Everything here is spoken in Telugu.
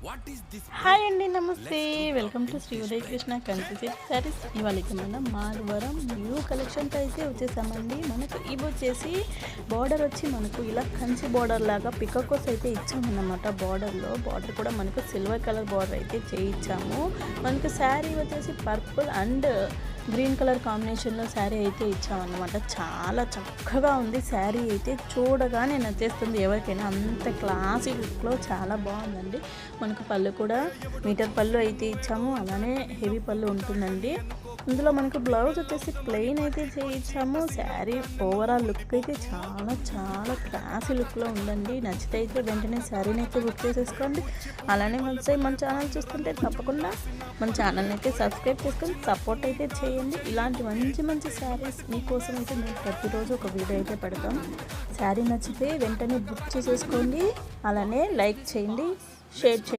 హాయ్ అండి, నమస్తే. Welcome to Shri Uday Krishna Kanchi sarees. ఇవాళకి మనం మాధవరం న్యూ కలెక్షన్తో అయితే వచ్చేసామండి. మనకు ఇవి వచ్చేసి బార్డర్ వచ్చి మనకు ఇలా కంచి బార్డర్ లాగా పికాకోస్ అయితే ఇచ్చామన్నమాట. బార్డర్ కూడా మనకు సిల్వర్ కలర్ బార్డర్ అయితే చేయించాము. మనకు శారీ వచ్చేసి పర్పుల్ అండ్ గ్రీన్ కలర్ కాంబినేషన్లో శారీ అయితే ఇచ్చామన్నమాట. చాలా చక్కగా ఉంది శారీ అయితే, చూడగానే నచ్చేస్తుంది ఎవరికైనా. అంత క్లాసీ లుక్లో చాలా బాగుందండి. మనకు పళ్ళు కూడా మీటర్ పళ్ళు అయితే ఇచ్చాము, అలానే హెవీ పళ్ళు ఉంటుందండి. ఇందులో మనకు బ్లౌజ్ వచ్చేసి ప్లెయిన్ అయితే చేయించాము. శారీ ఓవరాల్ లుక్ అయితే చాలా చాలా క్లాసీ లుక్లో ఉందండి. నచ్చితే అయితే వెంటనే శారీని అయితే బుక్ చేసేసుకోండి. అలానే మన ఛానల్ చూస్తుంటే తప్పకుండా మన ఛానల్ని అయితే సబ్స్క్రైబ్ చేసుకొని సపోర్ట్ అయితే చేయండి. ఇలాంటి మంచి మంచి శారీస్ మీకోసం అయితే మేము ప్రతిరోజు ఒక వీడియో అయితే పెడతాం. శారీ నచ్చితే వెంటనే బుక్ చేసేసుకోండి. అలానే లైక్ చేయండి, షేర్ చేయండి.